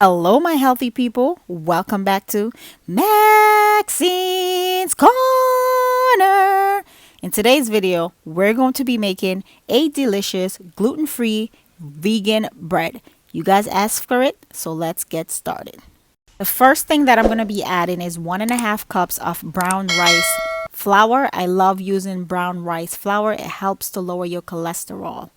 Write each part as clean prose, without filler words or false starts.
Hello, my healthy people. Welcome back to Maxine's Corner. In today's video, we're going to be making a delicious gluten-free vegan bread. You guys asked for it, so let's get started. The first thing that I'm going to be adding is 1.5 cups of brown rice flour. I love using brown rice flour. It helps to lower your cholesterol.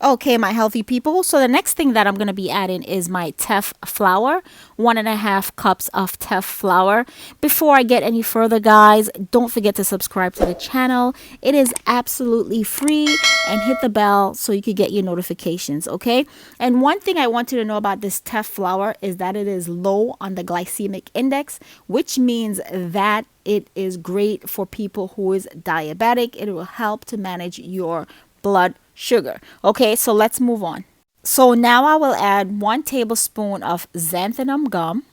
Okay, my healthy people. So the next thing that I'm going to be adding is my teff flour, 1.5 cups of teff flour. Before I get any further, guys, don't forget to subscribe to the channel. It is absolutely free, and hit the bell so you can get your notifications, okay? And one thing I want you to know about this teff flour is that it is low on the glycemic index, which means that it is great for people who is diabetic. It will help to manage your blood sugar. Okay, so let's move on. So now I will add 1 tablespoon of xanthan gum.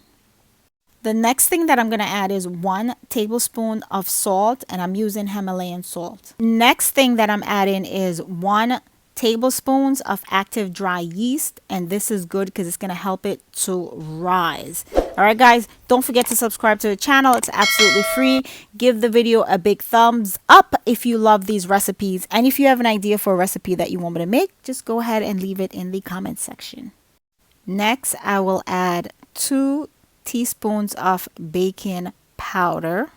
The next thing that I'm going to add is 1 tablespoon of salt, and I'm using Himalayan salt. Next thing that I'm adding is 1 tablespoons of active dry yeast, and this is good because it's going to help it to rise. All right, guys, don't forget to subscribe to the channel. It's absolutely free. Give the video a big thumbs up if you love these recipes, and if you have an idea for a recipe that you want me to make, just go ahead and leave it in the comment section. Next, I will add 2 teaspoons of baking powder.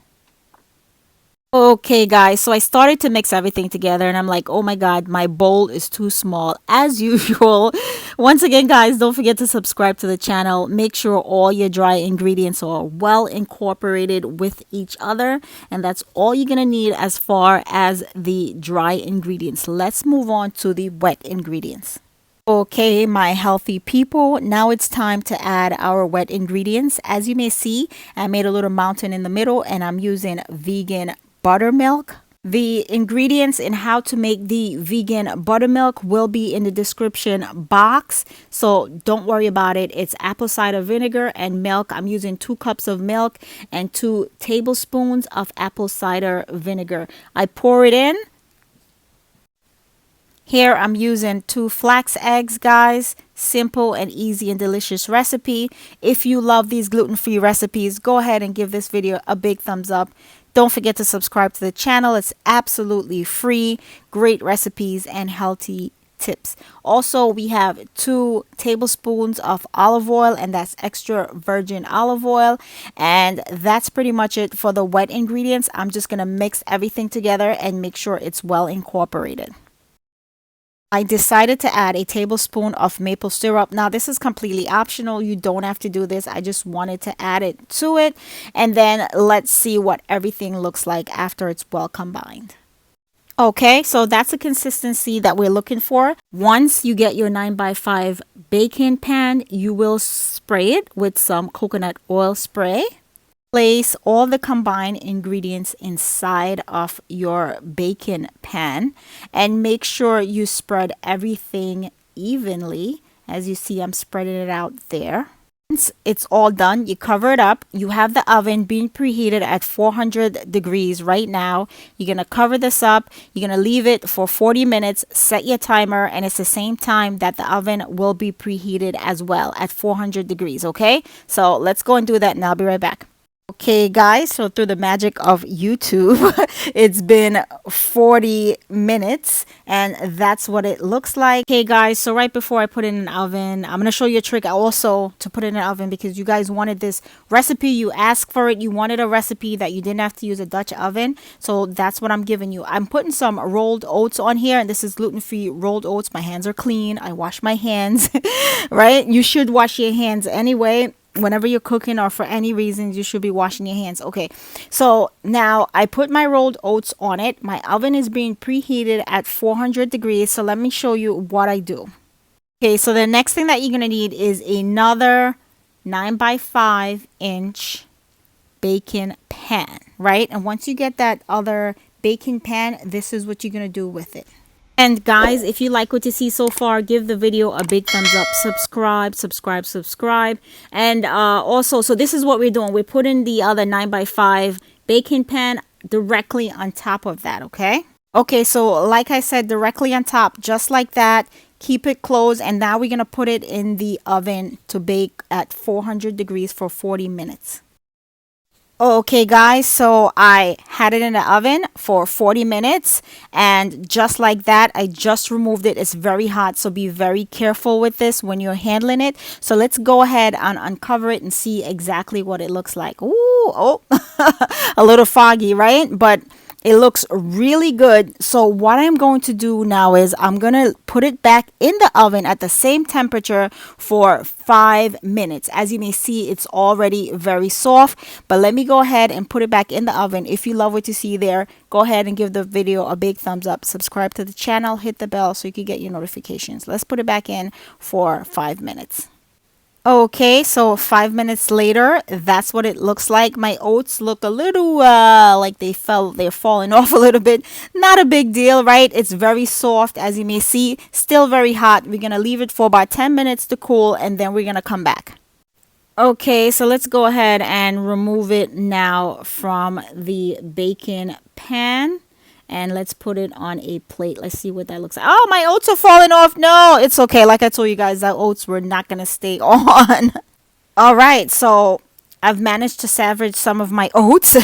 Okay, guys, so I started to mix everything together and I'm like, oh my god, my bowl is too small as usual. Once again, guys, don't forget to subscribe to the channel. Make sure all your dry ingredients are well incorporated with each other, and that's all you're gonna need as far as the dry ingredients. Let's move on to the wet ingredients. Okay, my healthy people, now it's time to add our wet ingredients. As you may see, I made a little mountain in the middle and I'm using vegan buttermilk. The ingredients and how to make the vegan buttermilk will be in the description box, so don't worry about it. It's apple cider vinegar and milk. I'm using 2 cups of milk and 2 tablespoons of apple cider vinegar. I pour it in. Here I'm using 2 flax eggs, guys. Simple and easy and delicious recipe. If you love these gluten-free recipes, go ahead and give this video a big thumbs up. Don't forget to subscribe to the channel. It's absolutely free. Great recipes and healthy tips. Also, we have 2 tablespoons of olive oil, and that's extra virgin olive oil. And that's pretty much it for the wet ingredients. I'm just going to mix everything together and make sure it's well incorporated. I decided to add a tablespoon of maple syrup. Now, this is completely optional. You don't have to do this. I just wanted to add it to it. And then let's see what everything looks like after it's well combined. Okay, so that's the consistency that we're looking for. Once you get your 9x5 baking pan, you will spray it with some coconut oil spray. Place all the combined ingredients inside of your baking pan and make sure you spread everything evenly. As you see, I'm spreading it out there. Once it's all done, you cover it up. You have the oven being preheated at 400 degrees right now. You're going to cover this up. You're going to leave it for 40 minutes. Set your timer, and it's the same time that the oven will be preheated as well at 400 degrees, okay? So let's go and do that, and I'll be right back. Okay, guys, so through the magic of YouTube, it's been 40 minutes and that's what it looks like. Okay, guys, so right before I put it in an oven, I'm going to show you a trick also to put it in an oven because you guys wanted this recipe. You asked for it. You wanted a recipe that you didn't have to use a Dutch oven. So that's what I'm giving you. I'm putting some rolled oats on here, and this is gluten-free rolled oats. My hands are clean. I wash my hands, right? You should wash your hands anyway. Whenever you're cooking or for any reason, you should be washing your hands. Okay, so now I put my rolled oats on it. My oven is being preheated at 400 degrees. So let me show you what I do. Okay, so the next thing that you're going to need is another 9x5 inch baking pan, right? And once you get that other baking pan, this is what you're going to do with it. And guys, if you like what you see so far, give the video a big thumbs up. Subscribe. And also, so this is what we're doing. We're putting the other 9x5 baking pan directly on top of that, okay? Okay, so like I said, directly on top, just like that. Keep it closed, and now we're going to put it in the oven to bake at 400 degrees for 40 minutes. Okay guys, so I had it in the oven for 40 minutes, and just like that, I just removed it. It's very hot, so be very careful with this when you're handling it. So let's go ahead and uncover it and see exactly what it looks like. Ooh, oh, a little foggy, right? But it looks really good. So what I'm going to do now is I'm going to put it back in the oven at the same temperature for 5 minutes. As you may see, it's already very soft. But let me go ahead and put it back in the oven. If you love what you see there, go ahead and give the video a big thumbs up. Subscribe to the channel. Hit the bell so you can get your notifications. Let's put it back in for 5 minutes. Okay, so 5 minutes later, that's what it looks like. My oats look a little like they're falling off a little bit. Not a big deal, right? It's very soft, as you may see. Still very hot. We're gonna leave it for about 10 minutes to cool, and then we're gonna come back. Okay, so let's go ahead and remove it now from the baking pan. And let's put it on a plate. Let's see what that looks like. Oh, my oats are falling off. No, it's okay. Like I told you guys, that oats were not going to stay on. All right, so I've managed to salvage some of my oats.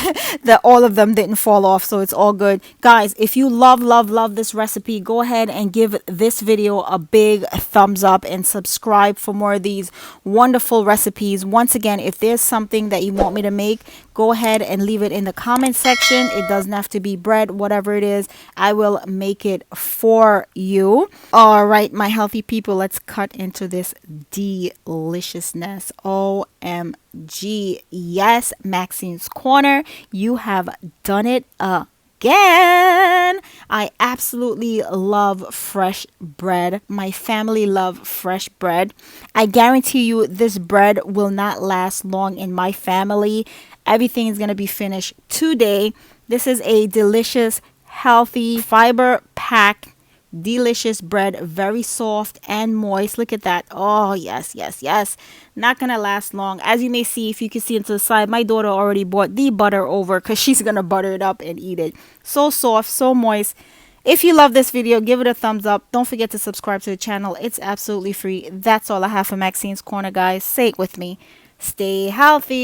All of them didn't fall off, so it's all good. Guys, if you love this recipe, go ahead and give this video a big thumbs up and subscribe for more of these wonderful recipes. Once again, if there's something that you want me to make, go ahead and leave it in the comment section. It doesn't have to be bread, whatever it is, I will make it for you. All right, my healthy people, let's cut into this deliciousness. OMG. Yes, Maxine's Corner, you have done it again. I absolutely love fresh bread. My family love fresh bread. I guarantee you this bread will not last long in my family. Everything is going to be finished today. This is a delicious, healthy, fiber-packed, delicious bread. Very soft and moist. Look at that. Oh, yes, yes, yes. Not going to last long. As you may see, if you can see into the side, my daughter already brought the butter over because she's going to butter it up and eat it. So soft, so moist. If you love this video, give it a thumbs up. Don't forget to subscribe to the channel. It's absolutely free. That's all I have for Maxine's Corner, guys. Say it with me. Stay healthy.